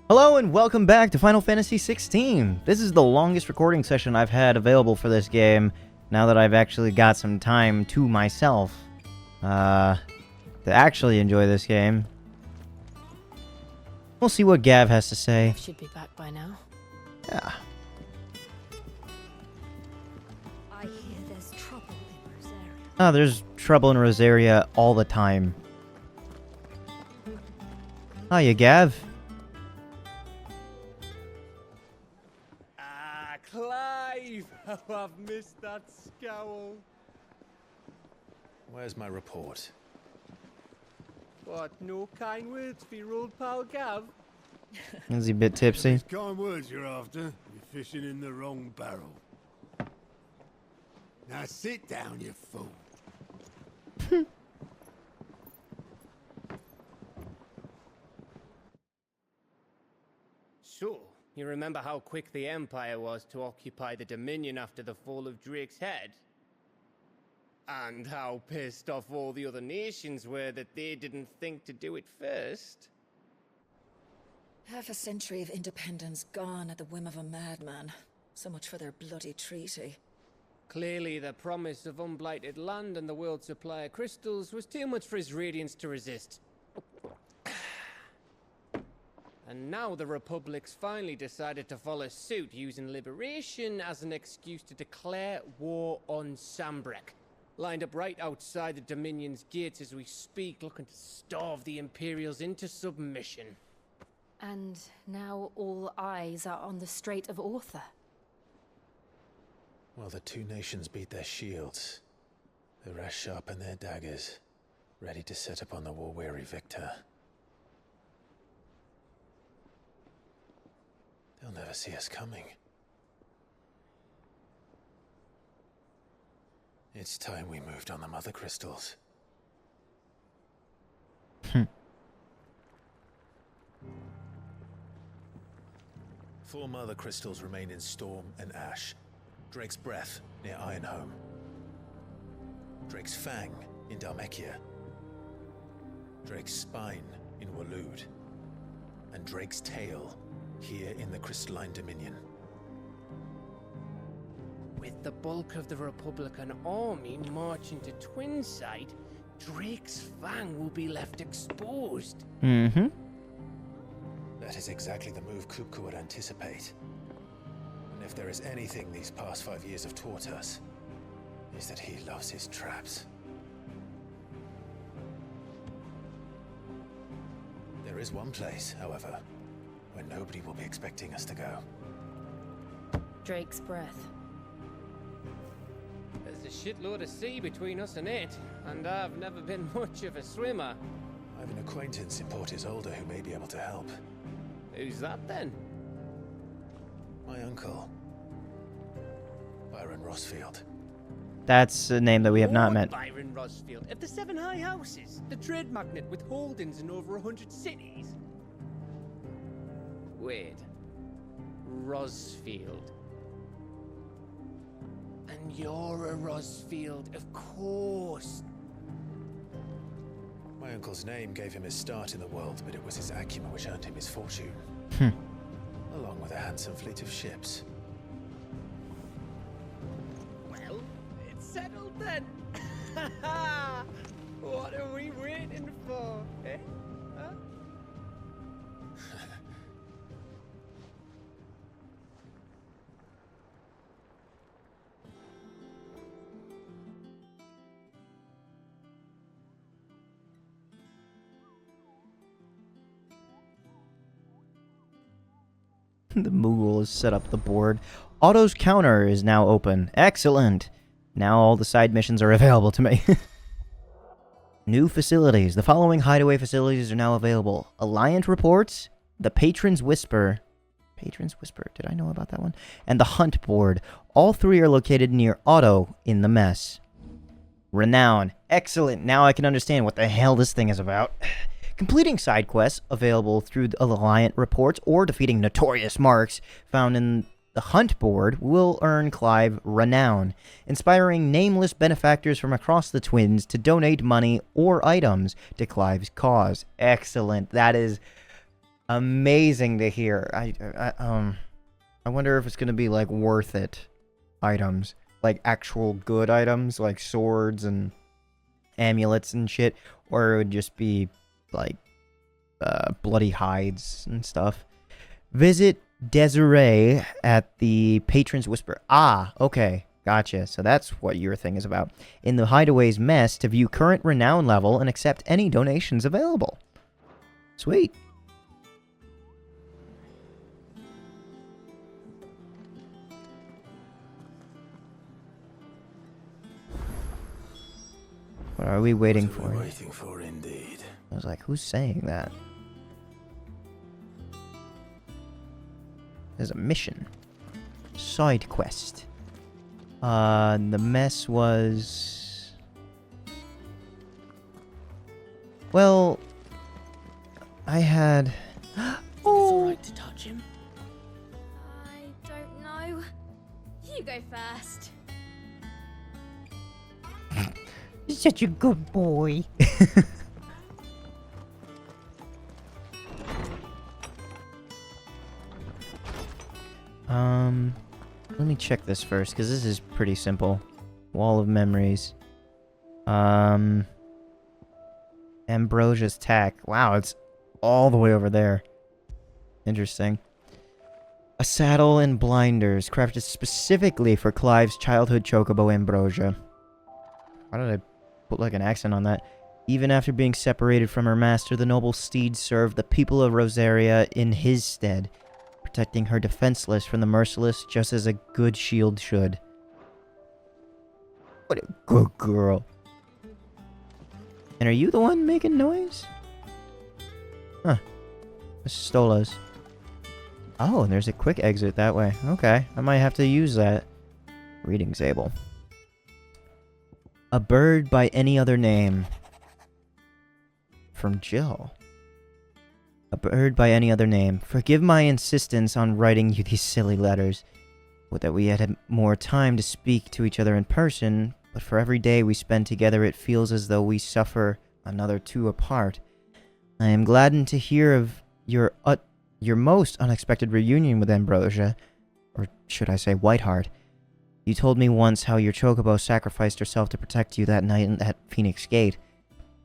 Hello and welcome back to Final Fantasy XVI. This is the longest recording session I've had available for this game, now that I've actually got some time to myself, to actually enjoy this game. We'll see what Gav has to say. Should be back by now. Yeah. I hear there's trouble in Rosaria. Oh, there's trouble in Rosaria all the time. Hiya, Gav. Clive! Oh, I've missed that scowl. Where's my report? What, no kind words for your old pal Gav? Is he a bit tipsy? It's kind words you're after. You're fishing in the wrong barrel. Now sit down, you fool. So, you remember how quick the Empire was to occupy the Dominion after the fall of Drake's head? And how pissed off all the other nations were that they didn't think to do it first? Half a century of independence gone at the whim of a madman. So much for their bloody treaty. Clearly, the promise of unblighted land and the world's supply of crystals was too much for his radiance to resist. And now the Republic's finally decided to follow suit, using liberation as an excuse to declare war on Sambrek. Lined up right outside the Dominion's gates as we speak, looking to starve the Imperials into submission. And now all eyes are on the Strait of Author. Well, the two nations beat their shields. The rest sharpen their daggers, ready to set upon the war-weary victor. They'll never see us coming. It's time we moved on the mother crystals. Four mother crystals remain in Storm and Ash. Drake's Breath near Ironhome. Drake's Fang in Dhalmekia. Drake's Spine in Waloed. And Drake's Tail here in the Crystalline Dominion. With the bulk of the Republican army marching to Twinside, Drake's Fang will be left exposed. Mm-hmm. That is exactly the move Kupka would anticipate. And if there is anything these past 5 years have taught us, is that he loves his traps. There is one place, however, where nobody will be expecting us to go. Drake's Breath. There's a shitload of sea between us and it, and I've never been much of a swimmer. I have an acquaintance in Port Isolde who may be able to help. Who's that then? My uncle, Byron Rossfield. That's a name that we have not Lord met. Byron Rossfield of the Seven High Houses, the trade magnate with holdings in over 100 cities. Wait, Rossfield. And you're a Rossfield, of course. My uncle's name gave him his start in the world, but it was his acumen which earned him his fortune. Along with a handsome fleet of ships. Well, it's settled then. What are we waiting for, eh? Huh? The Moogle has set up the board. Otto's counter is now open. Excellent. Now all the side missions are available to me. New facilities. The following hideaway facilities are now available. Alliant Reports, the Patron's Whisper. Patron's Whisper. Did I know about that one? And the Hunt Board. All three are located near Otto in the mess. Renown. Excellent. Now I can understand what the hell this thing is about. Completing side quests available through the Alliant Reports or defeating notorious marks found in the Hunt Board will earn Clive renown, inspiring nameless benefactors from across the Twins to donate money or items to Clive's cause. Excellent. That is Amazing to hear. I wonder if it's gonna be like worth it items, like actual good items, like swords and amulets and shit, or it would just be like bloody hides and stuff. Visit Desiree at the Patron's Whisper. Ah, okay. Gotcha. So that's what your thing is about. In the Hideaway's mess to view current renown level and accept any donations available. Sweet. What are we waiting for? Waiting for indeed. I was like, who's saying that? There's a mission. Side quest. The mess was... Well... I had... It's alright to touch him. I don't know. You go first. Such a good boy. Let me check this first, because this is pretty simple. Wall of Memories. Ambrosia's Tack. Wow, it's all the way over there. Interesting. A saddle and blinders, crafted specifically for Clive's childhood chocobo Ambrosia. Why did I put like an accent on that? Even after being separated from her master, the noble steed served the people of Rosaria in his stead, protecting her defenseless from the merciless, just as a good shield should. What a good girl. And are you the one making noise? Huh. This is Stola's. Oh, and there's a quick exit that way. Okay, I might have to use that. Reading Zabel. A bird by any other name. From Jill. A bird by any other name. Forgive my insistence on writing you these silly letters. Would that we had more time to speak to each other in person, but for every day we spend together it feels as though we suffer another two apart. I am gladdened to hear of your most unexpected reunion with Ambrosia, or should I say Whiteheart. You told me once how your chocobo sacrificed herself to protect you that night at Phoenix Gate,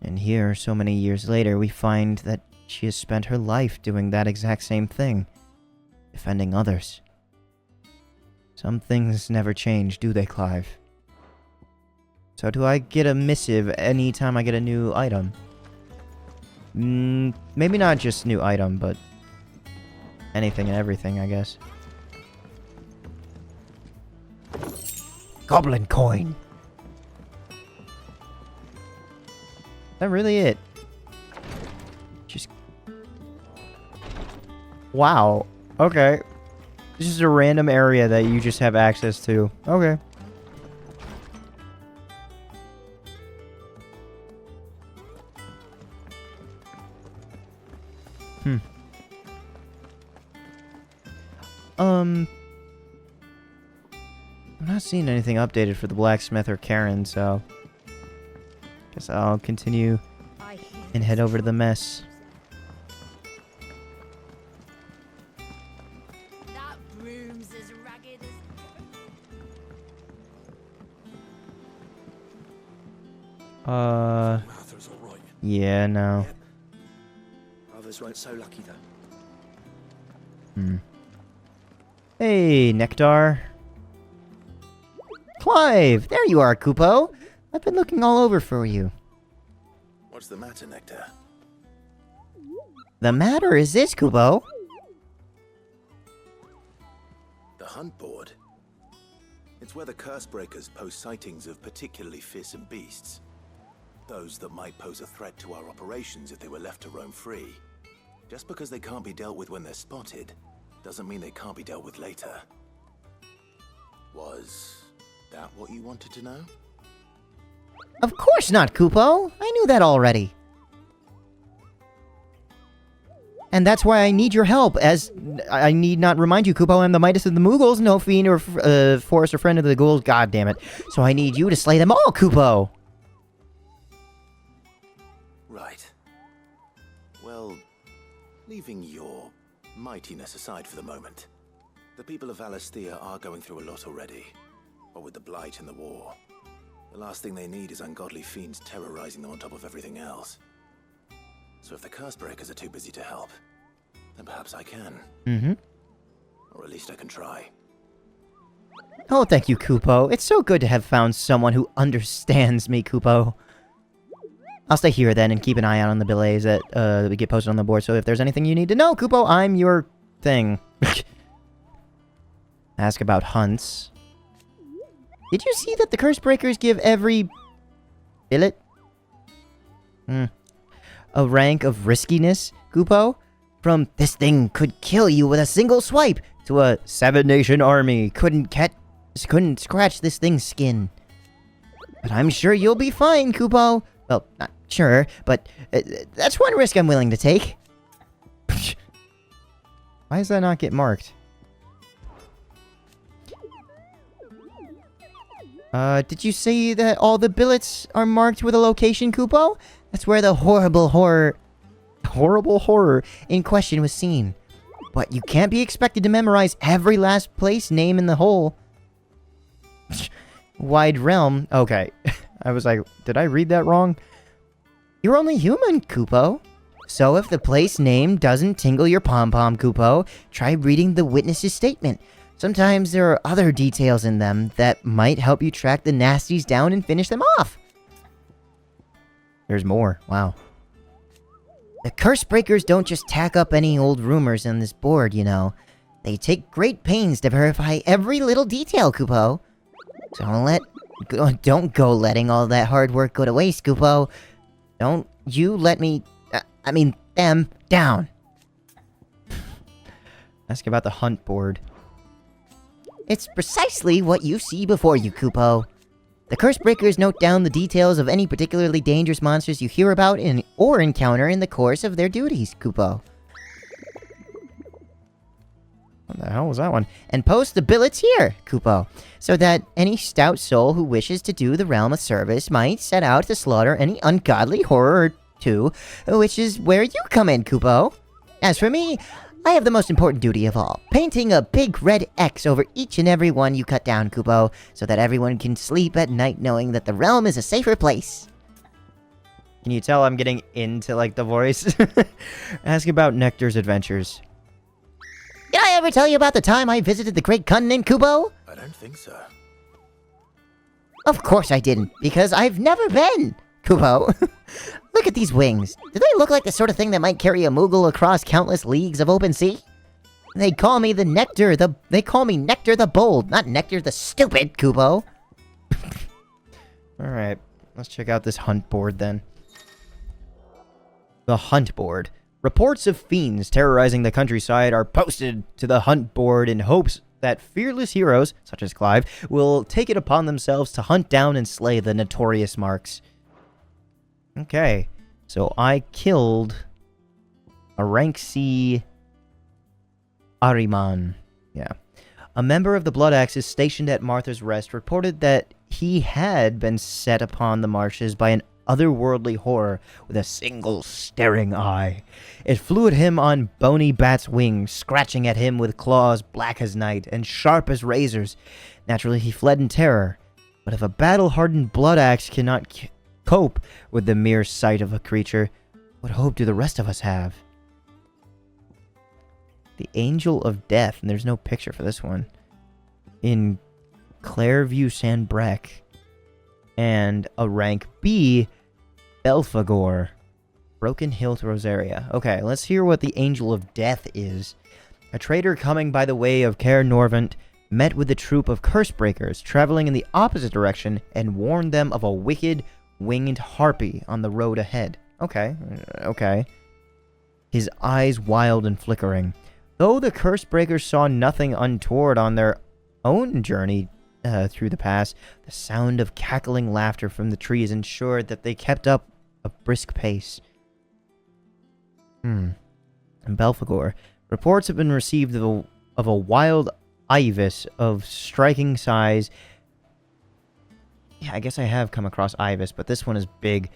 and here, so many years later, we find that she has spent her life doing that exact same thing, defending others. Some things never change, do they, Clive? So do I get a missive anytime I get a new item? Maybe not just new item, but anything and everything, I guess. Goblin coin! Is that really it? Just... Wow. Okay. This is a random area that you just have access to. Okay. I'm not seeing anything updated for the blacksmith or Karen, so guess I'll continue and head over to the mess. That broom's as ragged as... Martha's all right. Yeah, no. Others weren't so lucky though. Hey, Nectar. Clive! There you are, Kupo! I've been looking all over for you. What's the matter, Nectar? The matter is this, Kupo. The hunt board. It's where the curse breakers post sightings of particularly fearsome beasts. Those that might pose a threat to our operations if they were left to roam free. Just because they can't be dealt with when they're spotted, doesn't mean they can't be dealt with later. Was that what you wanted to know? Of course not, Kupo! I knew that already. And that's why I need your help, as I need not remind you, Kupo, I'm the Midas of the Moogles, no fiend or forest or friend of the ghouls, god damn it. So I need you to slay them all, Kupo! Right. Well, Leaving your mightiness aside for the moment, the people of Valisthea are going through a lot already. What with the Blight and the war, the last thing they need is ungodly fiends terrorizing them on top of everything else. So if the Cursebreakers are too busy to help, then perhaps I can. Mm-hmm. Or at least I can try. Oh, thank you, Kupo. It's so good to have found someone who understands me, Kupo. I'll stay here then and keep an eye out on the billets that we get posted on the board. So if there's anything you need to know, Kupo, I'm your thing. Ask about hunts. Did you see that the Cursebreakers give every billet a rank of riskiness, Kupo? From "this thing could kill you with a single swipe" to a "7-nation army couldn't scratch this thing's skin. But I'm sure you'll be fine, Kupo. Well, not sure, but that's one risk I'm willing to take. Why does that not get marked? Did you say that all the billets are marked with a location, Kupo? That's where the horrible horror in question was seen. But you can't be expected to memorize every last place name in the whole wide realm. Okay. I was like, did I read that wrong? You're only human, Kupo. So if the place name doesn't tingle your pom-pom, Kupo, try reading the witness's statement. Sometimes there are other details in them that might help you track the nasties down and finish them off. There's more. Wow. The Cursebreakers don't just tack up any old rumors on this board, you know. They take great pains to verify every little detail, Kupo. So don't go letting all that hard work go to waste, Kupo. Don't you let them down. Ask about the hunt board. It's precisely what you see before you, Kupo. The Cursebreakers note down the details of any particularly dangerous monsters you hear about or encounter in the course of their duties, Kupo. What the hell was that one? And post the billets here, Kupo, so that any stout soul who wishes to do the realm a service might set out to slaughter any ungodly horror or two, which is where you come in, Kupo. As for me, I have the most important duty of all, painting a big red X over each and every one you cut down, Kupo, so that everyone can sleep at night knowing that the realm is a safer place. Can you tell I'm getting into, like, the voice? Ask about Nectar's adventures. Did I ever tell you about the time I visited the Great Continent, Kupo? I don't think so. Of course I didn't, because I've never been, Kupo. Look at these wings. Do they look like the sort of thing that might carry a Moogle across countless leagues of open sea? They call me Nectar the Bold, not Nectar the Stupid, Kupo. Alright, let's check out this hunt board then. The hunt board. Reports of fiends terrorizing the countryside are posted to the hunt board in hopes that fearless heroes, such as Clive, will take it upon themselves to hunt down and slay the notorious marks. Okay, so I killed a rank C Ahriman. Yeah. A member of the Blood Axes stationed at Martha's Rest reported that he had been set upon the marshes by an otherworldly horror with a single staring eye. It flew at him on bony bat's wings, scratching at him with claws black as night and sharp as razors. Naturally, he fled in terror. But if a battle-hardened blood axe cannot cope with the mere sight of a creature, what hope do the rest of us have? The Angel of Death, and there's no picture for this one, in Clairview Sandbreck, and a rank B, Belphegor, Broken Hilt Rosaria. Okay, let's hear what the Angel of Death is. A trader coming by the way of Caer Norvent met with a troop of Cursebreakers traveling in the opposite direction and warned them of a wicked winged harpy on the road ahead. Okay. His eyes wild and flickering. Though the Cursebreakers saw nothing untoward on their own journey through the pass, the sound of cackling laughter from the trees ensured that they kept up a brisk pace. In Belphegor, reports have been received of a wild ibis of striking size. Yeah, I guess I have come across ibis, but this one is big,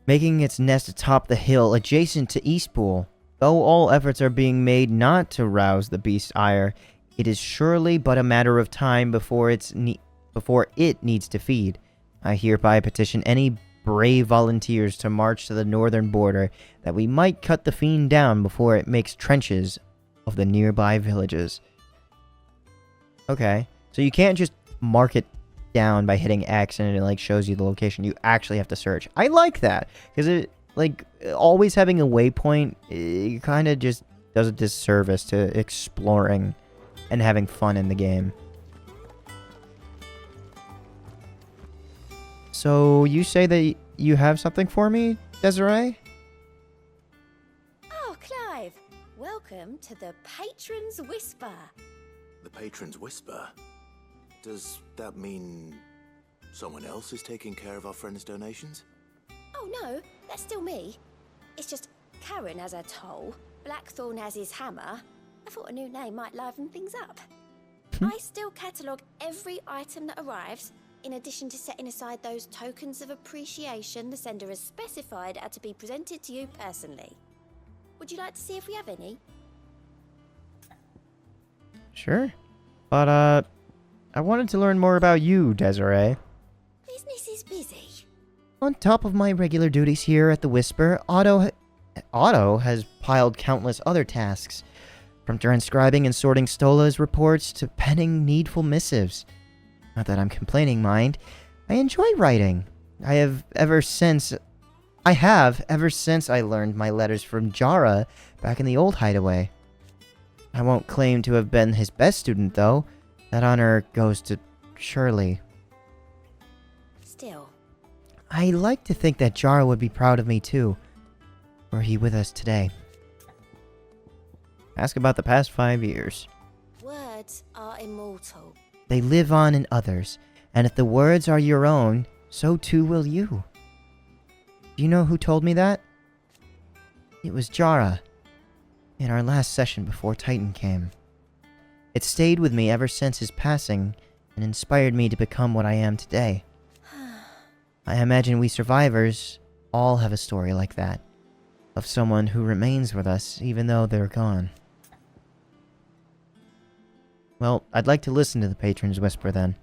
making its nest atop the hill adjacent to Eastpool. Though all efforts are being made not to rouse the beast's ire, it is surely but a matter of time before it needs to feed. I hereby petition any brave volunteers to march to the northern border, that we might cut the fiend down before it makes trenches of the nearby villages. Okay, so you can't just mark it down by hitting X and it like shows you the location. You actually have to search. I like that, because it, like, always having a waypoint, it kind of just does a disservice to exploring and having fun in the game. So, you say that you have something for me, Desiree? Oh, Clive! Welcome to the Patron's Whisper. The Patron's Whisper? Does that mean someone else is taking care of our friends' donations? Oh no, that's still me. It's just Karen has her toll, Blackthorn has his hammer. I thought a new name might liven things up. I still catalogue every item that arrives, in addition to setting aside those tokens of appreciation the sender has specified are to be presented to you personally. Would you like to see if we have any? Sure. But, I wanted to learn more about you, Desiree. Business is busy. On top of my regular duties here at the Whisper, Otto has piled countless other tasks, from transcribing and sorting Stola's reports to penning needful missives. Not that I'm complaining, mind. I enjoy writing. I have ever since I learned my letters from Jara back in the old hideaway. I won't claim to have been his best student, though. That honor goes to Shirley. Still. I like to think that Jara would be proud of me, too. Were he with us today. Ask about the past 5 years. Words are immortal. They live on in others, and if the words are your own, so too will you. Do you know who told me that? It was Jara, in our last session before Titan came. It stayed with me ever since his passing, and inspired me to become what I am today. I imagine we survivors all have a story like that, of someone who remains with us even though they're gone. Well, I'd like to listen to the Patron's Whisper then.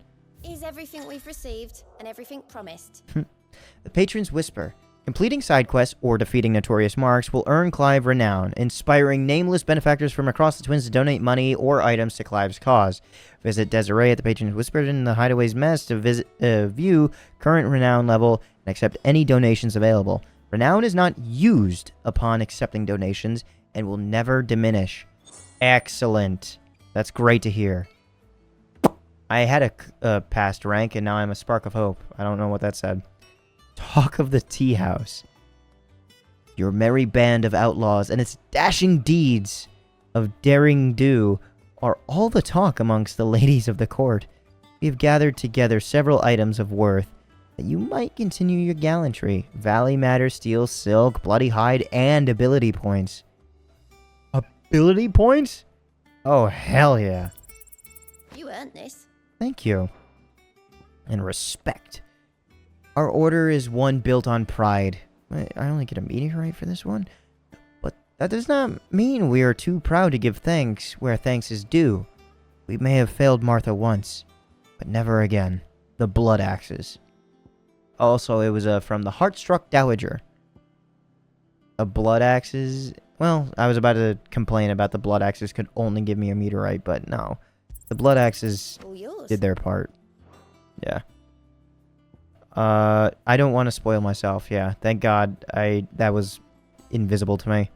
Is everything we've received and everything promised? The Patron's Whisper. Completing side quests or defeating notorious marks will earn Clive renown, inspiring nameless benefactors from across the Twins to donate money or items to Clive's cause. Visit Desiree at the Patron's Whisper in the Hideaway's Mess to view current renown level and accept any donations available. Renown is not used upon accepting donations and will never diminish. Excellent. That's great to hear. I had a past rank and now I'm a spark of hope. I don't know what that said. Talk of the Tea House. Your merry band of outlaws and its dashing deeds of daring do are all the talk amongst the ladies of the court. We have gathered together several items of worth that you might continue your gallantry. Valley Matter, Steel, Silk, Bloody Hide, and ability points. Ability points? Oh, hell yeah. You earned this. Thank you. And respect. Our order is one built on pride. I only get a meteorite for this one? But that does not mean we are too proud to give thanks where thanks is due. We may have failed Martha once, but never again. The Blood Axes. Also, it was from the Heartstruck Dowager. The Blood Axes... Well, I was about to complain about the Blood Axes could only give me a meteorite, but no. The Blood Axes did their part. Yeah. I don't want to spoil myself, yeah. Thank God that was invisible to me.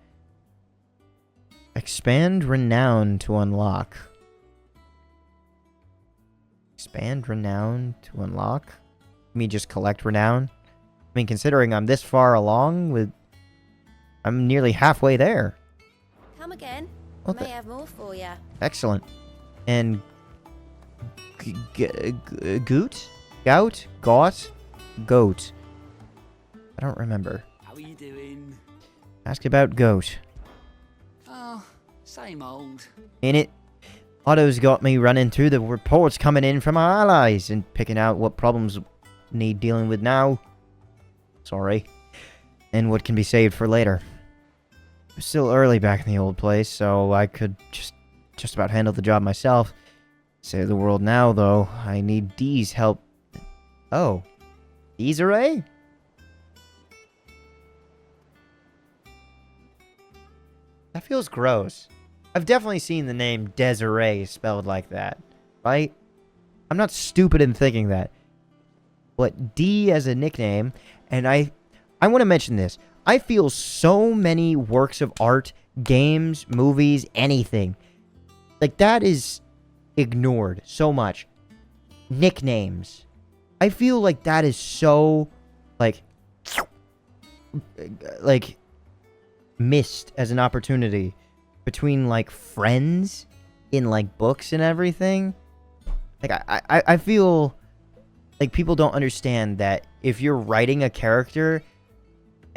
Expand Renown to unlock. Expand Renown to unlock? Me just collect Renown? I mean, considering I'm this far along I'm nearly halfway there. Come again. What I may have more for you. Excellent. And... Goot? Gout? Got? Goat. I don't remember. How are you doing? Ask about Goat. Oh, same old. In it, Otto's got me running through the reports coming in from our allies and picking out what problems need dealing with now. Sorry. And what can be saved for later. It was still early back in the old place, so I could just about handle the job myself. Save the world now, though. I need Dee's help. Oh. Desiree? That feels gross. I've definitely seen the name Desiree spelled like that, right? I'm not stupid in thinking that. But D as a nickname, and I want to mention this. I feel so many works of art, games, movies, anything. Like, that is ignored so much. Nicknames. I feel like that is so, like, missed as an opportunity between, like, friends in, like, books and everything. Like, I feel like people don't understand that if you're writing a character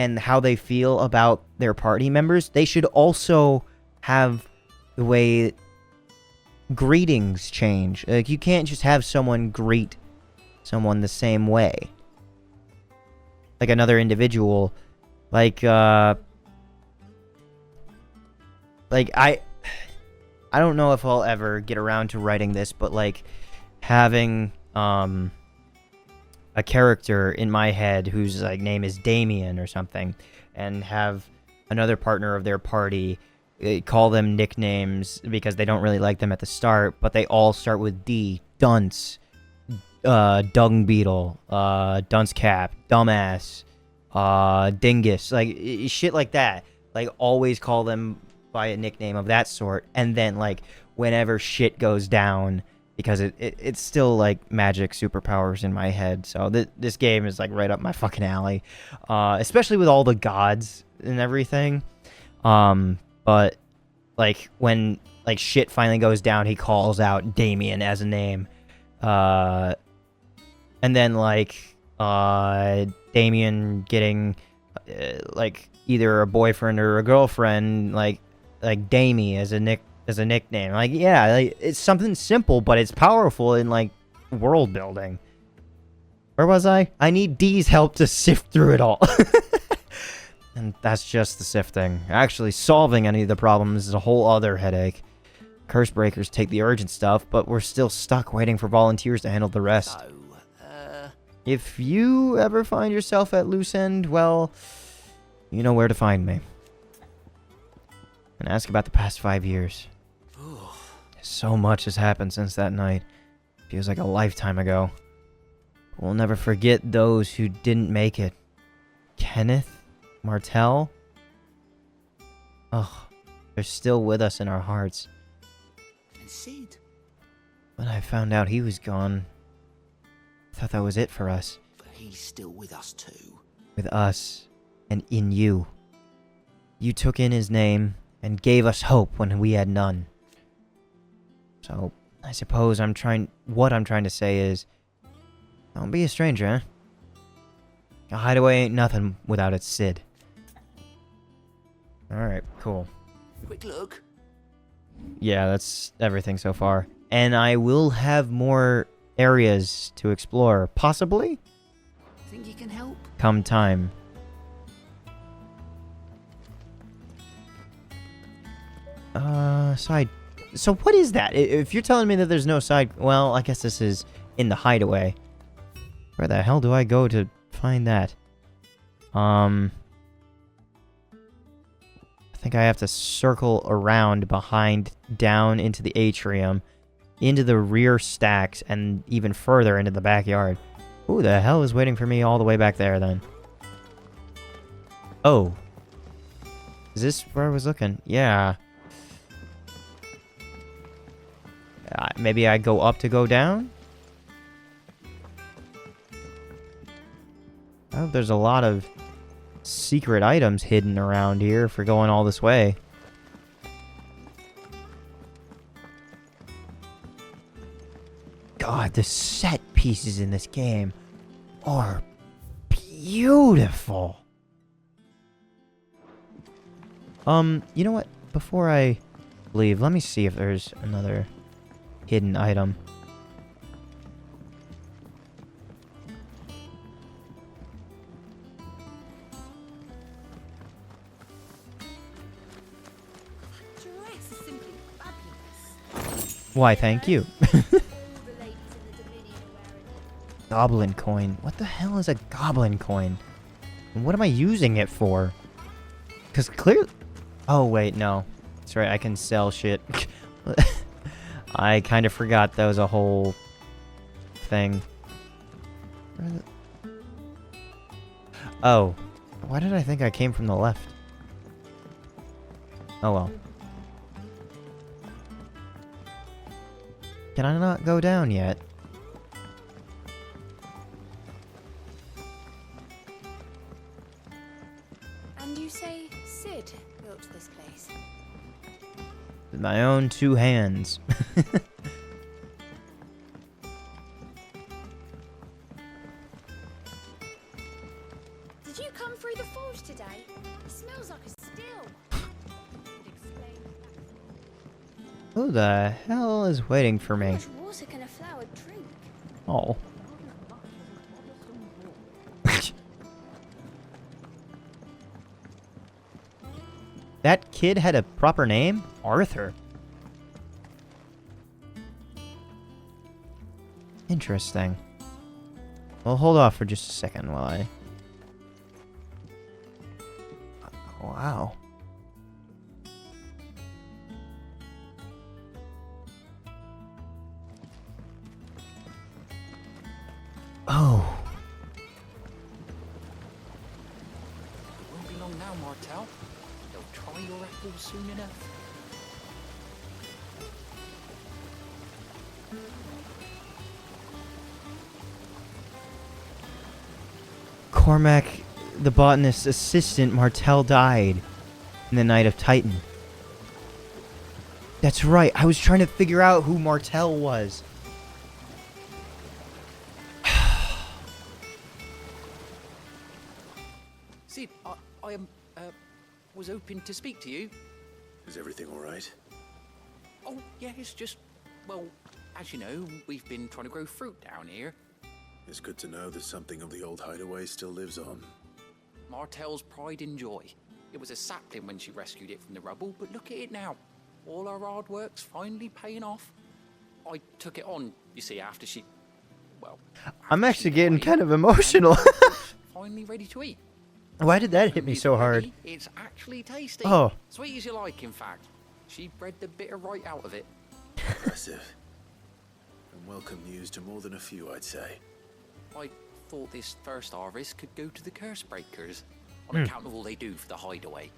and how they feel about their party members, they should also have the way greetings change. Like, you can't just have someone greet someone the same way. Like another individual. Like, I don't know if I'll ever get around to writing this, but, like, having, a character in my head whose, like, name is Damien or something, and have another partner of their party call them nicknames because they don't really like them at the start, but they all start with D. Dunce, Dung Beetle, Dunce Cap, Dumbass, Dingus, like, shit like that. Like, always call them by a nickname of that sort, and then, like, whenever shit goes down, because it's still, like, magic superpowers in my head, so this game is, like, right up my fucking alley, especially with all the gods and everything, but, like, when, like, shit finally goes down, he calls out Damien as a name, and then, like, Damien getting, like, either a boyfriend or a girlfriend, like Damie as a nickname. Like, yeah, like, it's something simple, but it's powerful in, like, world building. Where was I? I need Dee's help to sift through it all. And that's just the sifting. Actually, solving any of the problems is a whole other headache. Curse breakers take the urgent stuff, but we're still stuck waiting for volunteers to handle the rest. If you ever find yourself at loose end, well, you know where to find me. And ask about the past 5 years. So much has happened since that night. Feels like a lifetime ago. We'll never forget those who didn't make it. Kenneth? Martel? Ugh, they're still with us in our hearts. And Sid? When I found out he was gone, I thought that was it for us. But he's still with us too. With us, and in you. You took in his name, and gave us hope when we had none. So, I suppose what I'm trying to say is, don't be a stranger, huh? A hideaway ain't nothing without its Sid. Alright, cool. Quick look. Yeah, that's everything so far. And I will have more areas to explore, possibly? Think you can help? Come time. Side. So what is that? If you're telling me that there's no side... Well, I guess this is in the hideaway. Where the hell do I go to find that? I think I have to circle around behind, down into the atrium, into the rear stacks, and even further into the backyard. Who the hell is waiting for me all the way back there, then? Oh. Is this where I was looking? Yeah. Maybe I go up to go down? Oh, there's a lot of secret items hidden around here for going all this way. God, the set pieces in this game are beautiful. You know what? Before I leave, let me see if there's another hidden item. Why, thank you. Goblin coin. What the hell is a goblin coin? And what am I using it for? Because clearly... Oh, wait, no. That's right, I can sell shit. I kind of forgot that was a whole thing. Oh. Why did I think I came from the left? Oh, well. Can I not go down yet? And you say Sid built this place? With my own two hands. Did you come through the forge today? It smells like a still. Who the hell is waiting for How me? much water can a flower drink? Oh. That kid had a proper name? Arthur. Interesting. Well, hold off for just a second while I... Wow. Oh. Won't be long now, Martel. They'll try your apples soon enough. Cormac, the botanist's assistant, Martel, died in the Night of Titan. That's right, I was trying to figure out who Martel was. Sid, I was hoping to speak to you. Is everything all right? Oh, yeah, it's just, well, as you know, we've been trying to grow fruit down here. It's good to know that something of the old hideaway still lives on. Martel's pride and joy. It was a sapling when she rescued it from the rubble, but look at it now. All our hard work's finally paying off. I took it on, you see, after she... Well... I'm actually getting kind of emotional. Finally ready to eat. Why did that hit me so hard? It's actually tasty. Oh. Sweet as you like, in fact. She bred the bitter right out of it. Impressive. And welcome news to more than a few, I'd say. I thought this first harvest could go to the curse breakers, on account of all they do for the hideaway.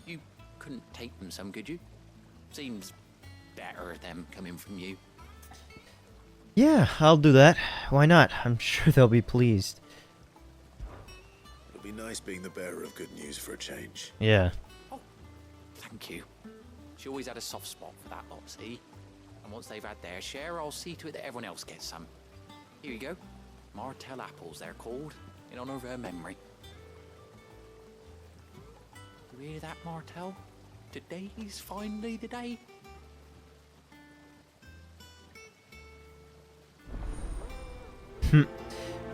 You couldn't take them some, could you? Seems better them coming from you. Yeah, I'll do that. Why not? I'm sure they'll be pleased. It'll be nice being the bearer of good news for a change. Yeah. Oh, thank you. She always had a soft spot for that lot, see? And once they've had their share, I'll see to it that everyone else gets some. Here you go. Martel apples, they're called, in honor of her memory. You hear that, Martel? Today's finally the day.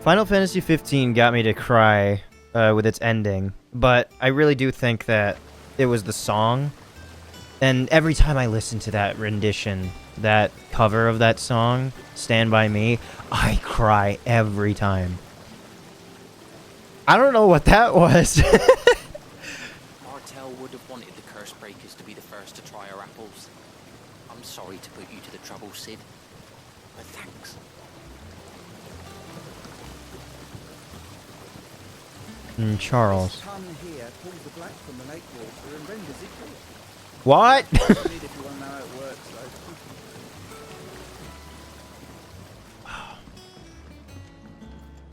Final Fantasy 15 got me to cry with its ending, but I really do think that it was the song. And every time I listen to that rendition, that cover of that song, Stand By Me, I cry every time. I don't know what that was. Martel would have wanted the curse breakers to be the first to try our apples. I'm sorry to put you to the trouble, Sid, but thanks. Charles. This ton here pulls the black from the lake water and renders it clear. What? If you want to know how it works,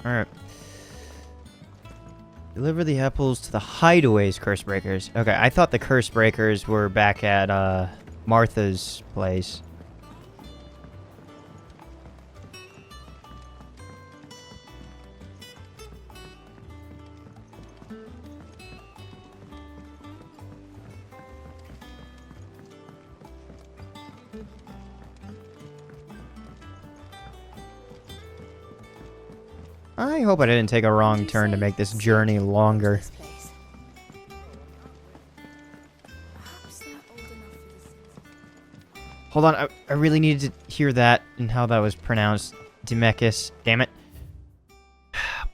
though. Alright. Deliver the apples to the hideaways, curse breakers. Okay, I thought the curse breakers were back at Martha's place. I hope I didn't take a wrong turn to make this journey longer. Hold on, I really needed to hear that and how that was pronounced. Demechus, damn it.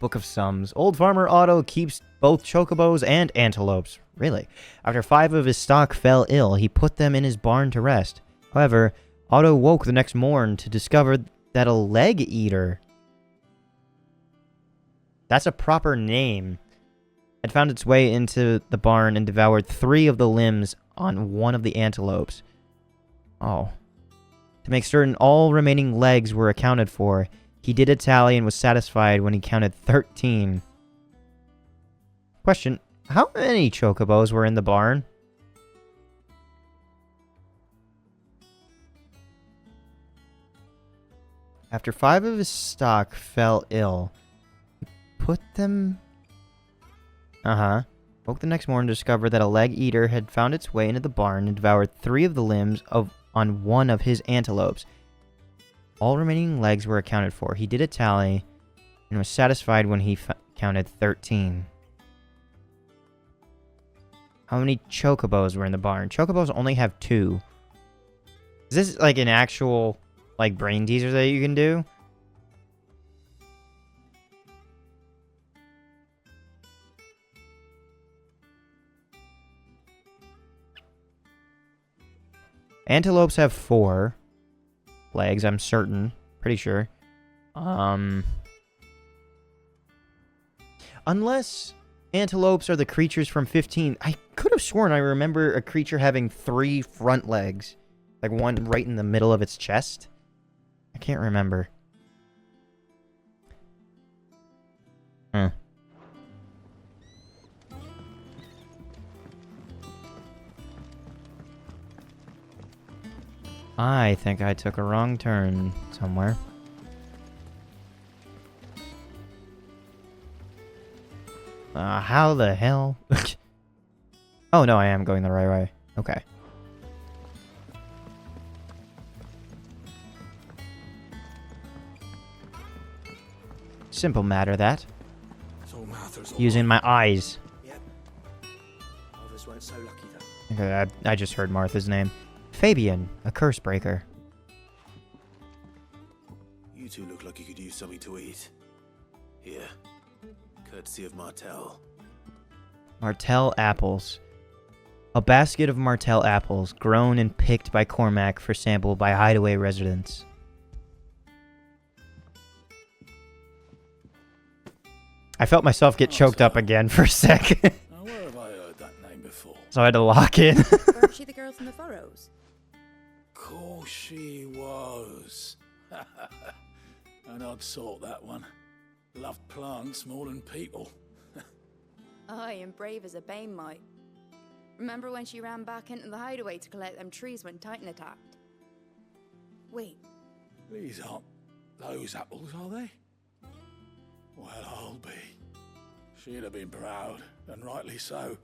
Book of Sums. Old farmer Otto keeps both chocobos and antelopes. Really? After 5 of his stock fell ill, he put them in his barn to rest. However, Otto woke the next morn to discover that a leg eater, that's a proper name, had found its way into the barn and devoured 3 of the limbs on one of the antelopes. Oh. To make certain all remaining legs were accounted for, he did a tally and was satisfied when he counted 13. Question, how many chocobos were in the barn? After 5 of his stock fell ill, he put them... Woke the next morning to discover that a leg eater had found its way into the barn and devoured 3 of the limbs on one of his antelopes. All remaining legs were accounted for. He did a tally and was satisfied when he counted 13. How many chocobos were in the barn? Chocobos only have 2. Is this like an actual like brain teaser that you can do? Antelopes have 4 legs, I'm certain. Pretty sure. Unless antelopes are the creatures from 15. I could have sworn I remember a creature having 3 front legs. Like one right in the middle of its chest. I can't remember. I think I took a wrong turn somewhere. How the hell? Oh, no, I am going the right way. Okay. Simple matter, that. Using my eyes. Yep. Others weren't so lucky though. Okay, I just heard Martha's name. Fabian, a curse breaker. You two look like you could use something to eat. Here. Courtesy of Martel. Martel apples. A basket of Martel apples, grown and picked by Cormac for sample by hideaway residents. I felt myself get choked up again for a sec. Now, where have I heard that name before? So I had to lock in. Weren't she the girl from the furrows? Course she was. An odd sort, that one. Loved plants more than people. Aye, and brave as a bane might. Remember when she ran back into the hideaway to collect them trees when Titan attacked? Wait. These aren't those apples, are they? Well, I'll be. She'd have been proud, and rightly so.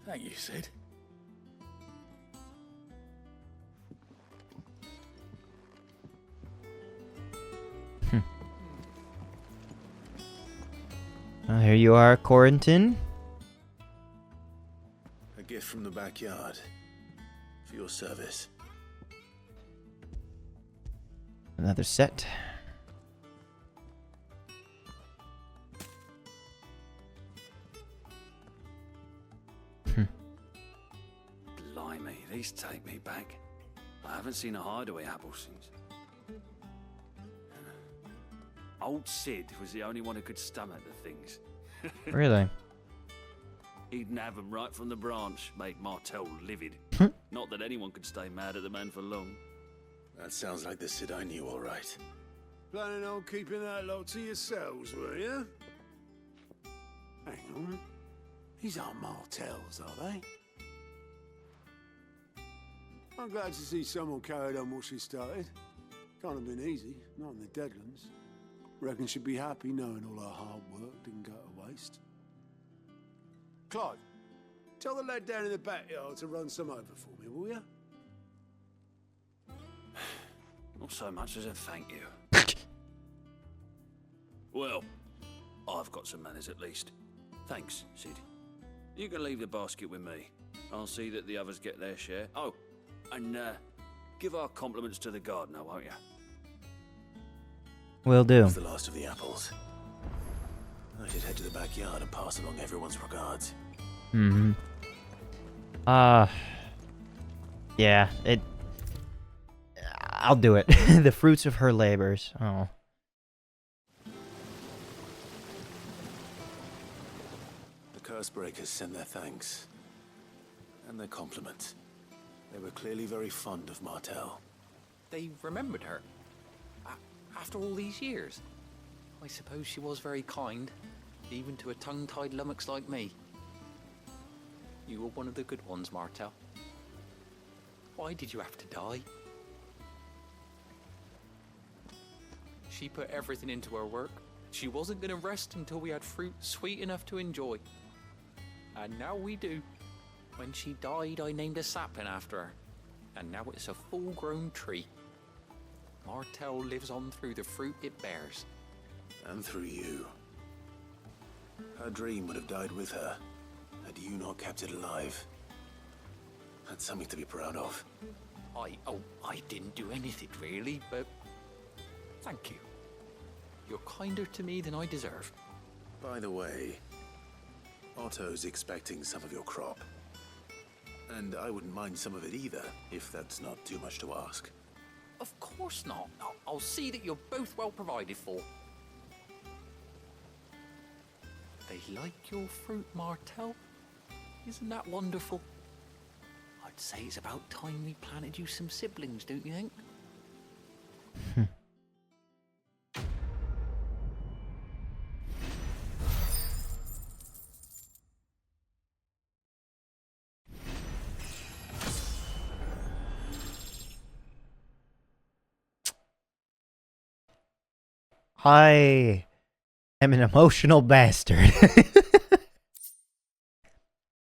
Thank you, Sid. Here you are, Corentin. A gift from the backyard. For your service. Another set. Blimey, these take me back. I haven't seen a hideaway apple since. Old Sid was the only one who could stomach the things. Really? He'd nab them right from the branch, make Martel livid. Not that anyone could stay mad at the man for long. That sounds like the Sid I knew, all right. Planning on keeping that lot to yourselves, were you? Hang on. These aren't Martels, are they? I'm glad to see someone carried on what she started. Can't have been easy, not in the Deadlands. Reckon she'd be happy knowing all her hard work didn't go to waste. Clive, tell the lad down in the backyard to run some over for me, will you? Not so much as a thank you. Well, I've got some manners at least. Thanks, Sid. You can leave the basket with me. I'll see that the others get their share. Oh, and Give our compliments to the gardener, won't you? Will do. That's the last of the apples. I should head to the backyard and pass along everyone's regards. Mm-hmm. Yeah, I'll do it. The fruits of her labors. Oh. The Cursebreakers send their thanks. And their compliments. They were clearly very fond of Martel. They remembered her. After all these years. I suppose she was very kind, even to a tongue-tied lummox like me. You were one of the good ones, Martel. Why did you have to die? She put everything into her work. She wasn't going to rest until we had fruit sweet enough to enjoy. And now we do. When she died, I named a sapling after her. And now it's a full-grown tree. Martel lives on through the fruit it bears. And through you. Her dream would have died with her, had you not kept it alive. That's something to be proud of. I didn't do anything really, but thank you. You're kinder to me than I deserve. By the way, Otto's expecting some of your crop. And I wouldn't mind some of it either, if that's not too much to ask. Of course not. I'll see that you're both well provided for. They like your fruit, Martel. Isn't that wonderful? I'd say it's about time we planted you some siblings, don't you think? I am an emotional bastard.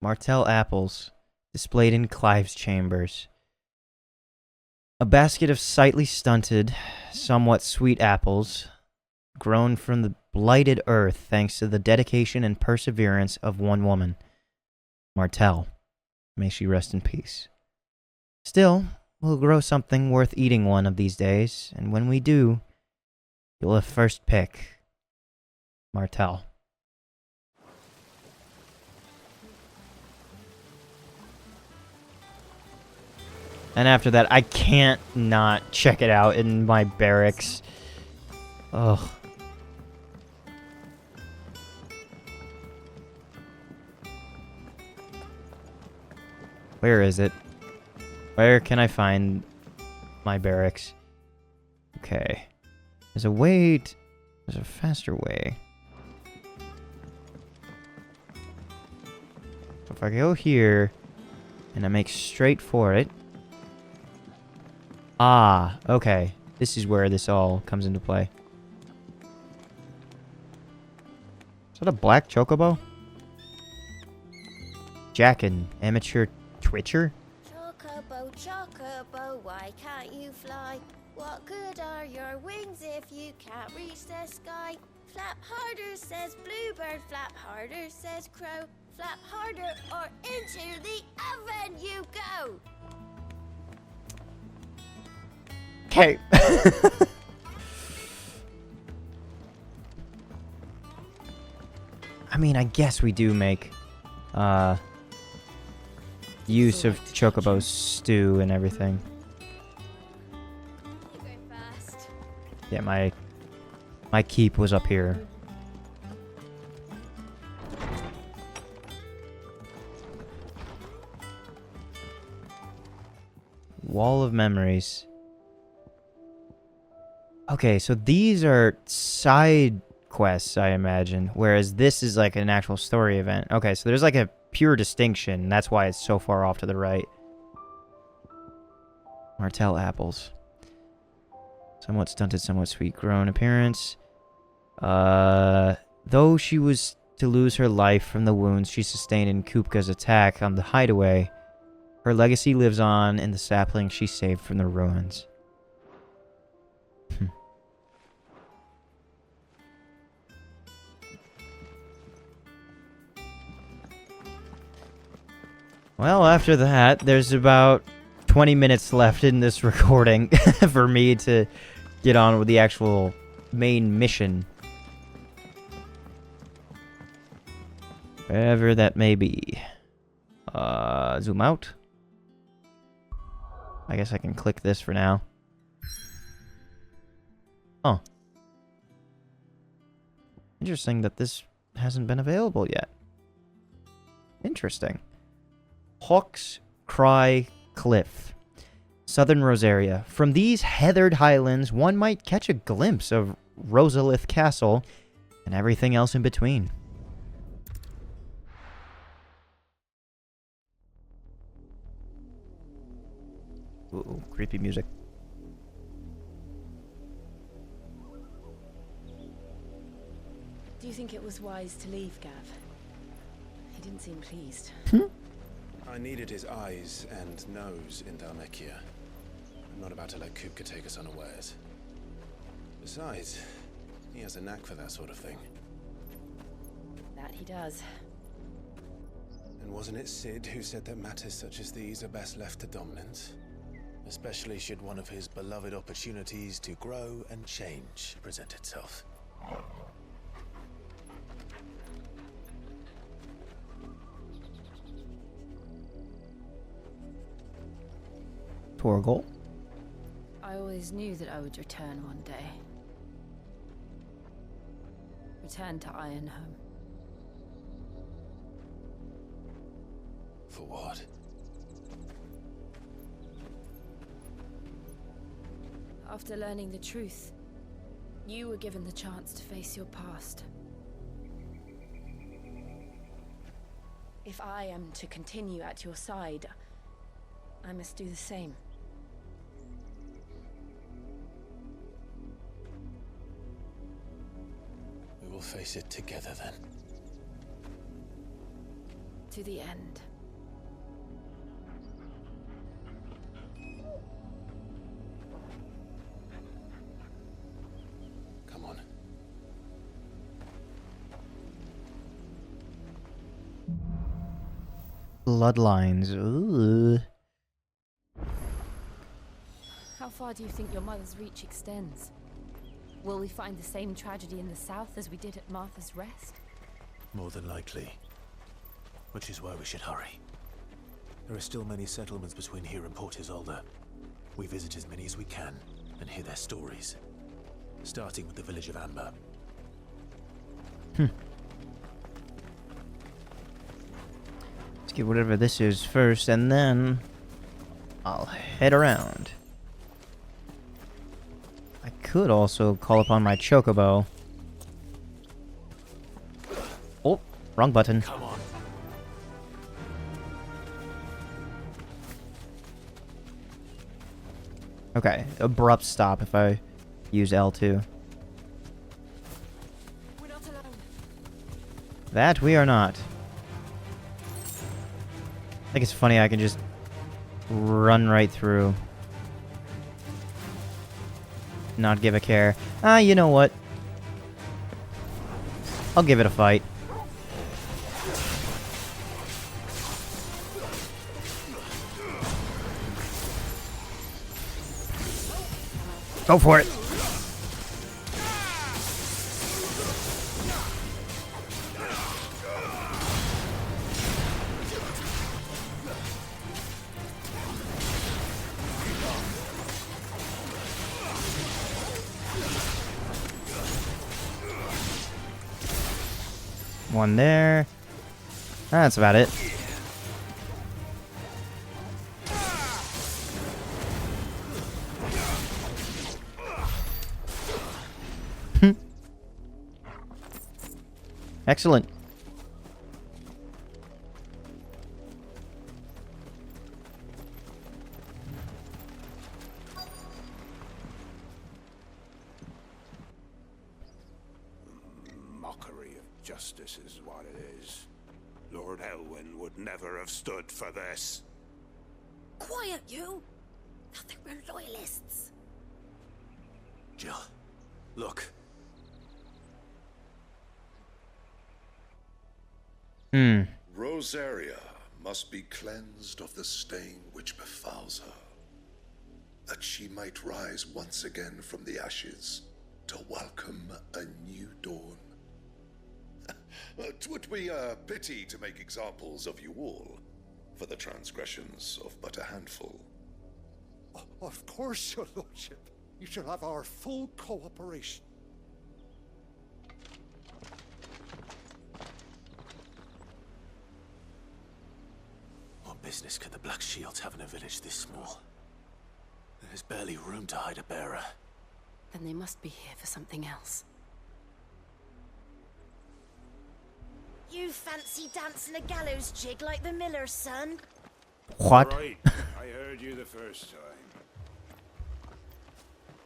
Martel apples, displayed in Clive's chambers. A basket of slightly stunted, somewhat sweet apples, grown from the blighted earth thanks to the dedication and perseverance of one woman. Martel. May she rest in peace. Still, we'll grow something worth eating one of these days, and when we do, you'll have first pick. Martel. And after that, I can't not check it out in my barracks. Ugh. Where is it? Where can I find my barracks? Okay. There's a way there's a faster way. So if I go here and I make straight for it. Ah, okay. This is where this all comes into play. Is that a black chocobo? Jackin, amateur twitcher? Chocobo, chocobo, why can't you fly? What good are your wings if you can't reach the sky? Flap harder, says bluebird, flap harder, says crow. Flap harder or into the oven you go! Okay. I mean, I guess we do make use of Chocobo's stew and everything. You go first. Yeah, my keep was up here. Wall of Memories. Okay, so these are side quests, I imagine, whereas this is like an actual story event. Okay, so there's like a pure distinction. That's why it's so far off to the right. Martel apples. Somewhat stunted, somewhat sweet grown appearance. Though she was to lose her life from the wounds she sustained in Kupka's attack on the hideaway, her legacy lives on in the sapling she saved from the ruins. Well, after that, there's about 20 minutes left in this recording for me to get on with the actual main mission. Wherever that may be. Zoom out. I guess I can click this for now. Oh. Interesting that this hasn't been available yet. Interesting. Hawk's Cry Cliff. Southern Rosaria. From these heathered highlands, one might catch a glimpse of Rosalith Castle and everything else in between. Ooh, creepy music. Do you think it was wise to leave, Gav? He didn't seem pleased. I needed his eyes and nose in Dhalmekia. I'm not about to let Kupka take us unawares. Besides, he has a knack for that sort of thing. That he does. And wasn't it Sid who said that matters such as these are best left to dominance? Especially should one of his beloved opportunities to grow and change present itself. Torgal. I always knew that I would return one day. Return to Ironhome. For what? After learning the truth, you were given the chance to face your past. If I am to continue at your side, I must do the same. We will face it together then. To the end. Come on. Bloodlines. Ooh. How far do you think your mother's reach extends? Will we find the same tragedy in the south as we did at Martha's Rest? More than likely. Which is why we should hurry. There are still many settlements between here and Port Isolde. We visit as many as we can and hear their stories. Starting with the village of Amber. Let's get whatever this is first, and then I'll head around. I could also call upon my chocobo. Oh, wrong button. Come on. Okay, abrupt stop if I use L2. We're not alone. That we are not. I think it's funny I can just run right through. Not give a care. Ah, you know what? I'll give it a fight. Go for it. One there. That's about it. Excellent. Mockery of justice is what it is. Lord Elwyn would never have stood for this. Quiet, you! Nothing we're loyalists. Jill, look. Rosaria, must be cleansed of the stain which befouls her, that she might rise once again from the ashes to welcome a new dawn. 'Twould be a pity to make examples of you all, for the transgressions of but a handful. Of course, your lordship. You shall have our full cooperation. What business could the Black Shields have in a village this small? There's barely room to hide a bearer. Then they must be here for something else. You fancy dancing a gallows jig like the miller's son? What? Right. I heard you the first time.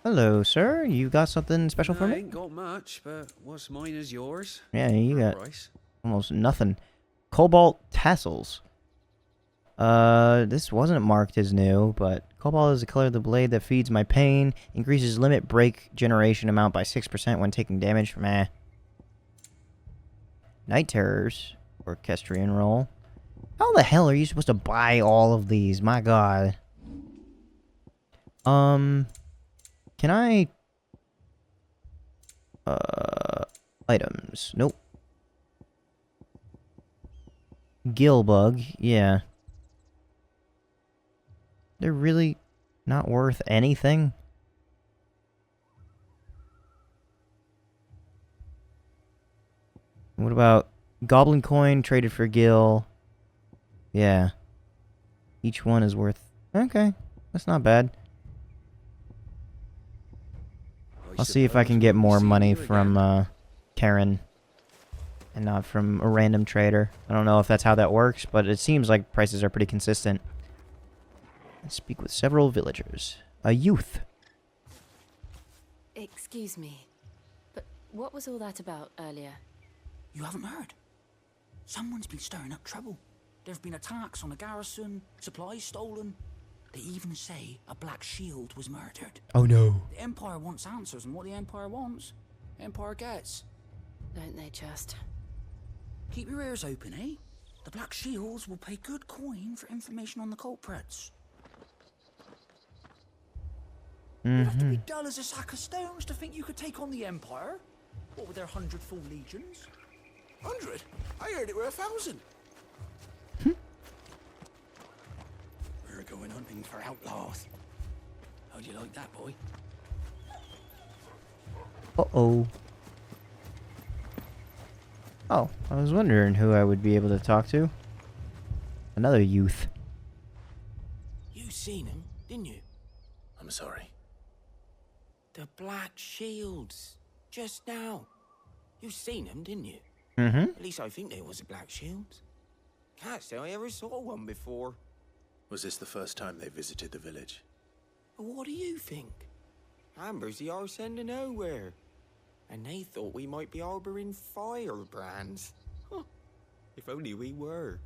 Hello, sir. You got something special for I me? ain't got much, but what's mine is yours. Yeah, you For a got price. almost nothing. Cobalt tassels. This wasn't marked as new, but cobalt is the color of the blade that feeds my pain. Increases limit break generation amount by 6% when taking damage from Night Terrors. Orchestrion roll. How the hell are you supposed to buy all of these? My god. Can I... Items. Nope. Gillbug. Yeah. They're really not worth anything? What about Goblin Coin traded for Gil? Yeah. Each one is worth... Okay. That's not bad. I'll see if I can get more money from Karen and not from a random trader. I don't know if that's how that works, but it seems like prices are pretty consistent. I speak with several villagers. A youth. Excuse me, but what was all that about earlier? You haven't heard? Someone's been stirring up trouble. There have been attacks on the garrison, supplies stolen. They even say a Black Shield was murdered. Oh no. The Empire wants answers, and what the Empire wants, the Empire gets. Don't they just? Keep your ears open, eh? The Black Shields will pay good coin for information on the culprits. You'd have to be dull as a sack of stones to think you could take on the Empire. What with their 100 full legions? 100? I heard it were 1,000. We're going hunting for outlaws. How'd you like that, boy? Uh-oh. Oh, I was wondering who I would be able to talk to. Another youth. You seen him, didn't you? I'm sorry. The Black Shields. Just now. You seen him, didn't you? Mm-hmm. At least I think there was a Black Shields. Can't say I ever saw one before. Was this the first time they visited the village? What do you think? Amber's the arse end of nowhere. And they thought we might be harboring firebrands. Huh. If only we were.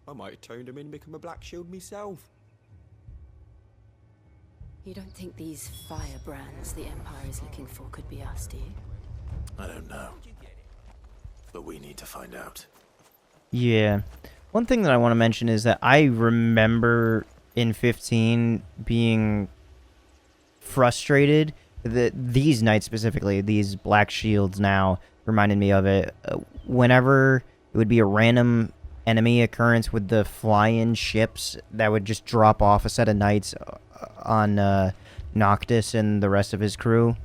I might have turned them in and become a Black Shield myself. You don't think these firebrands the Empire is looking for could be us, do you? I don't know. But we need to find out. Yeah. One thing that I want to mention is that I remember in 15 being frustrated that these knights specifically, these Black Shields now, reminded me of it. Whenever it would be a random enemy occurrence with the fly-in ships that would just drop off a set of knights on Noctis and the rest of his crew.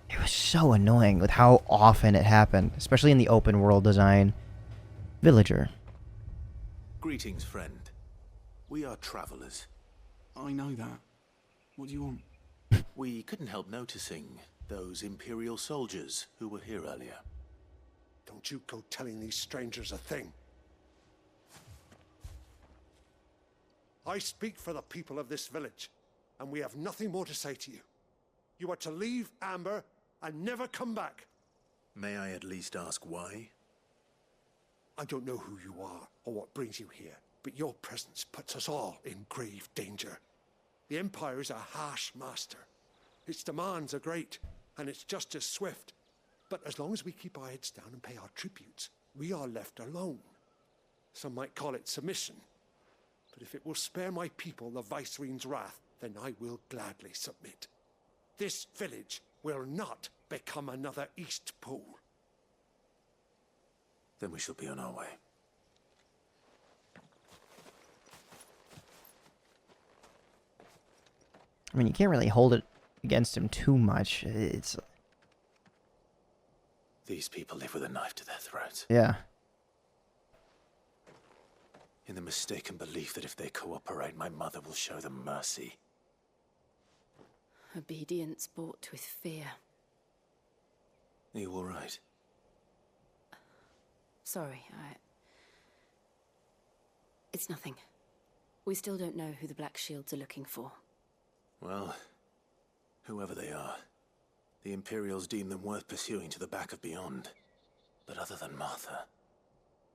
It was so annoying with how often it happened, especially in the open world design. Villager. Greetings, friend. We are travelers. I know that. What do you want? We couldn't help noticing those Imperial soldiers who were here earlier. Don't you go telling these strangers a thing. I speak for the people of this village, and we have nothing more to say to you. You are to leave Amber and never come back. May I at least ask why? I don't know who you are or what brings you here, but your presence puts us all in grave danger. The Empire is a harsh master. Its demands are great, and its justice swift. But as long as we keep our heads down and pay our tributes, we are left alone. Some might call it submission, But if it will spare my people the Viceroy's wrath, then I will gladly submit. This village will not become another East Pool. Then we shall be on our way. I mean, you can't really hold it against him too much. It's... These people live with a knife to their throats. Yeah. In the mistaken belief that if they cooperate, my mother will show them mercy. Obedience bought with fear. Are you all right? Sorry, It's nothing. We still don't know who the Black Shields are looking for. Well, whoever they are, the Imperials deem them worth pursuing to the back of beyond. But other than Martha,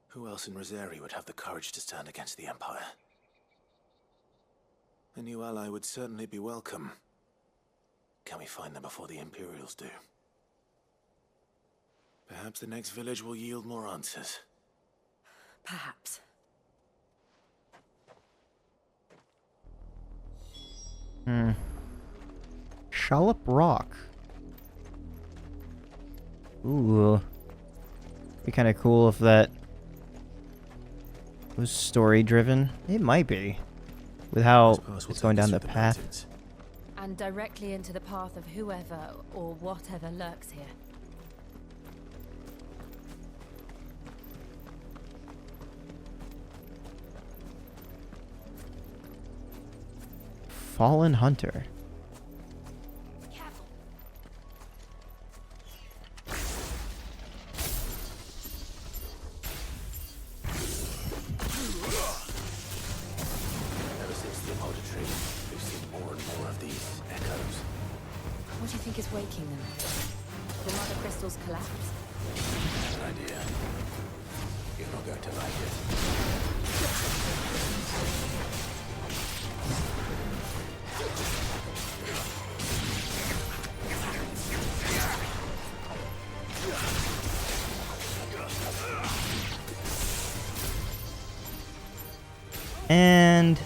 who else in Rosari would have the courage to stand against the Empire? A new ally would certainly be welcome. Can we find them before the Imperials do? Perhaps the next village will yield more answers. Perhaps. Shallop Rock. Ooh. Be kind of cool if that was story-driven. It might be. With how it's going down the path. And directly into the path of whoever or whatever lurks here. Fallen Hunter. Ever since the auditory, we've seen more and more of these echoes. What do you think is waking them? The mother crystals collapse? An idea. You're not going to like it. And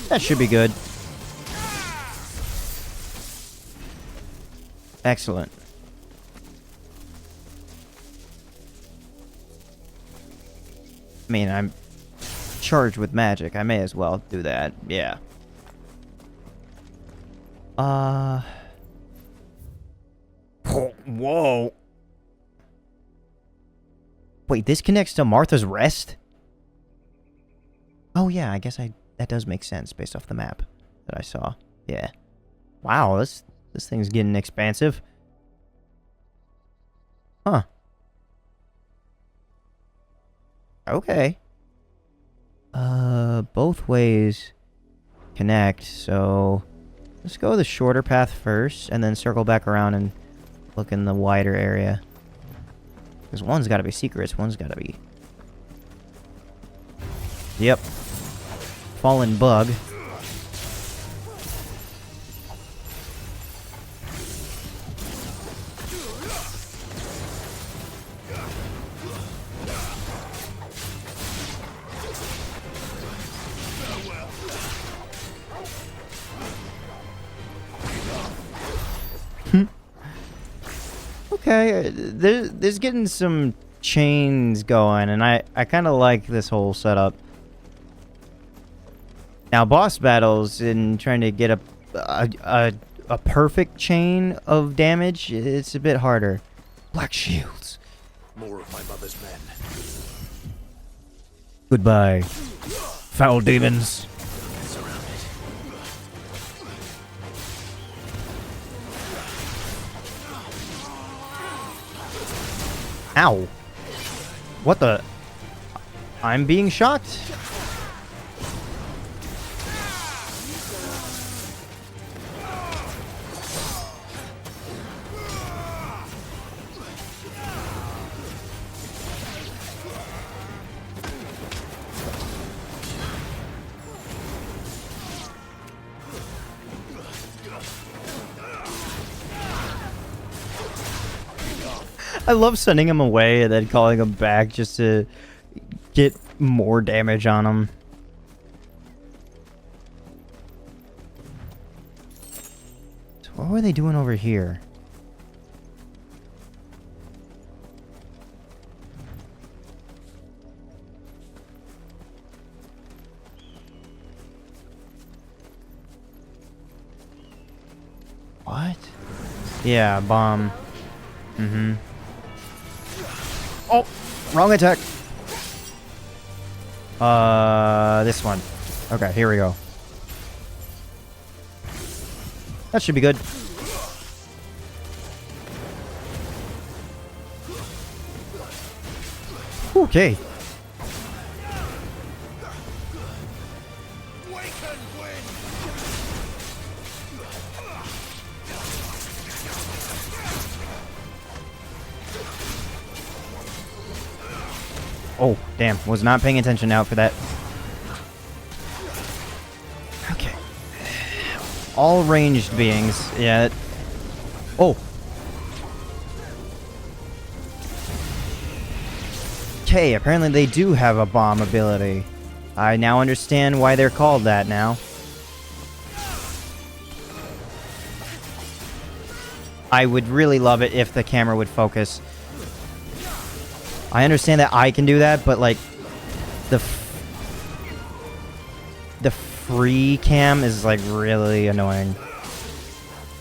that should be good. Excellent. I mean, I'm charged with magic. I may as well do that. Yeah. Whoa. Wait, this connects to Martha's Rest? Oh yeah, I guess that does make sense based off the map that I saw. Yeah. Wow, this thing's getting expansive. Huh. Okay. Both ways connect, so let's go the shorter path first and then circle back around and look in the wider area. Because one's gotta be secrets, one's gotta be... Yep. Fallen bug. Okay, there's getting some chains going, and I kind of like this whole setup. Now, boss battles and trying to get a perfect chain of damage, it's a bit harder. Black shields. More of my mother's men. Goodbye, foul demons. Ow. What the? I'm being shot? I love sending him away and then calling him back just to get more damage on him. What were they doing over here? What? Yeah, bomb. Mm-hmm. Oh! Wrong attack! This one. Okay, here we go. That should be good. Okay. Oh, damn. Was not paying attention out for that. Okay. All ranged beings. Yeah. Oh. Okay, apparently they do have a bomb ability. I now understand why they're called that now. I would really love it if the camera would focus. I understand that I can do that, but like the free cam is like really annoying.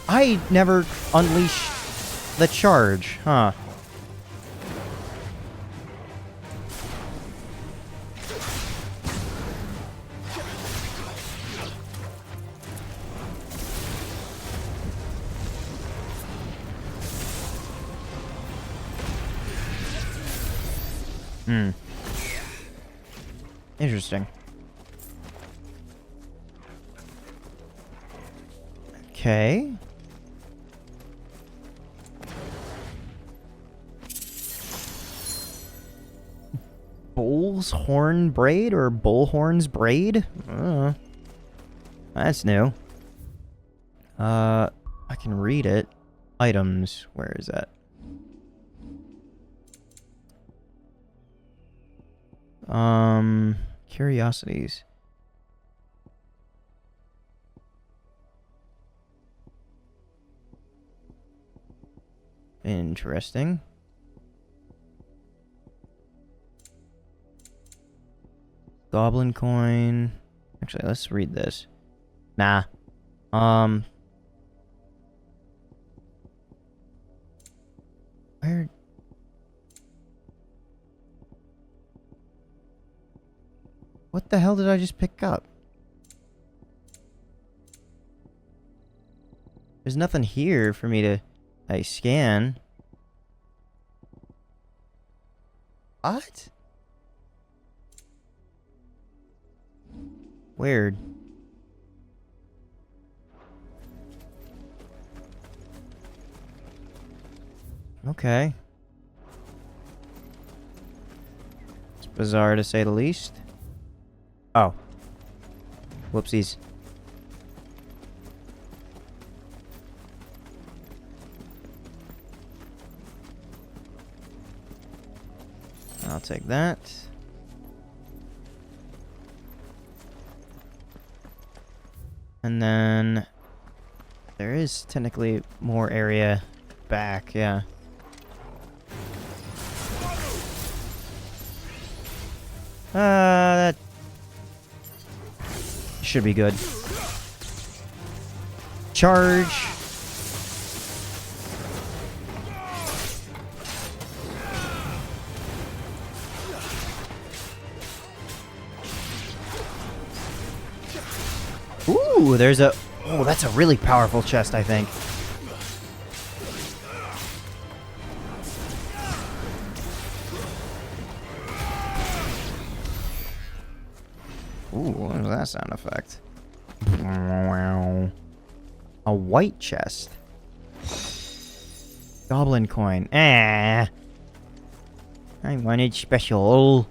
I never unleash the charge, huh? Hmm. Interesting. Okay. Bull's horn braid or bullhorn's braid? That's new. I can read it. Items. Where is that? Curiosities. Interesting. Goblin coin. Actually, let's read this. Nah. Where? What the hell did I just pick up? There's nothing here for me to, like, scan. What? Weird. Okay. It's bizarre to say the least. Oh. Whoopsies. I'll take that. And then there is technically more area back, yeah. That should be good. Charge. Ooh, there's a... Oh, that's a really powerful chest, I think. Ooh, what was that sound effect? A white chest. Goblin coin. I wanted special.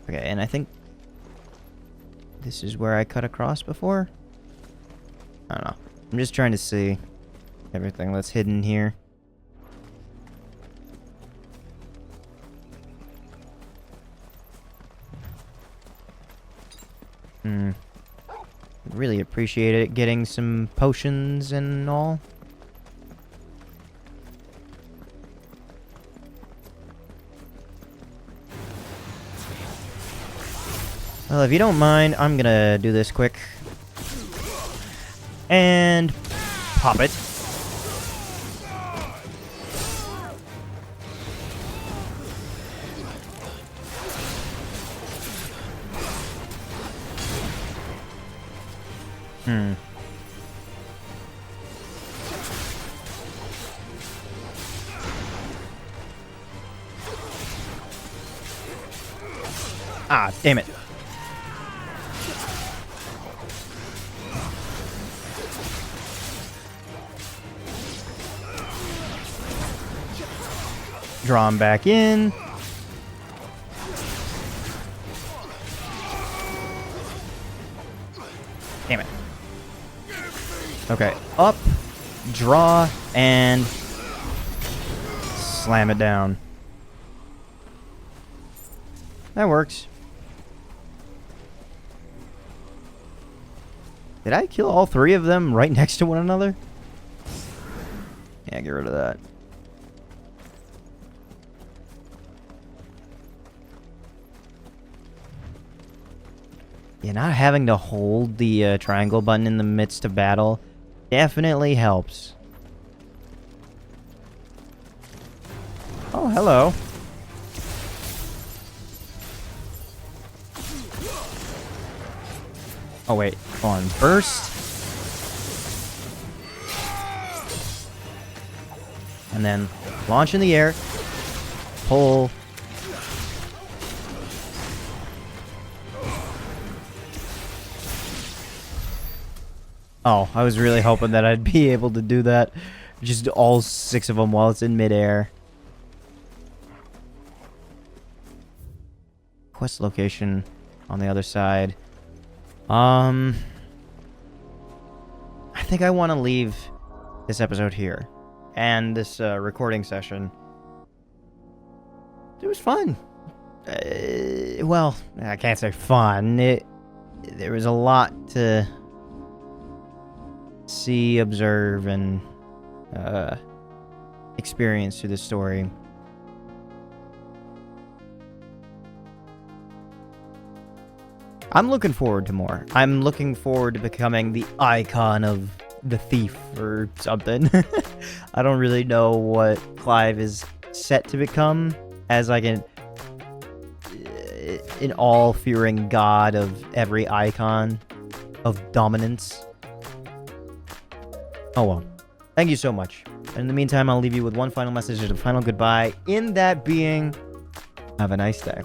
Okay, and I think this is where I cut across before? I don't know. I'm just trying to see everything that's hidden here. Really appreciate it getting some potions and all. Well, if you don't mind, I'm gonna do this quick. And pop it. Ah, damn it. Draw him back in. Damn it. Okay, up, draw, and slam it down. That works. Did I kill all three of them right next to one another? Yeah, get rid of that. Yeah, not having to hold the triangle button in the midst of battle definitely helps. Oh, hello. Oh, wait. Hold on. Burst. And then launch in the air. Pull. Oh, I was really hoping that I'd be able to do that. Just all 6 of them while it's in midair. Quest location on the other side. I think I want to leave this episode here. And this recording session. It was fun. Well, I can't say fun. There was a lot to see, observe, and experience through this story. I'm looking forward to more. I'm looking forward to becoming the icon of the thief or something. I don't really know what Clive is set to become as like an all-fearing god of every icon of dominance. Oh well. Thank you so much. And in the meantime, I'll leave you with one final message and a final goodbye. In that being, have a nice day.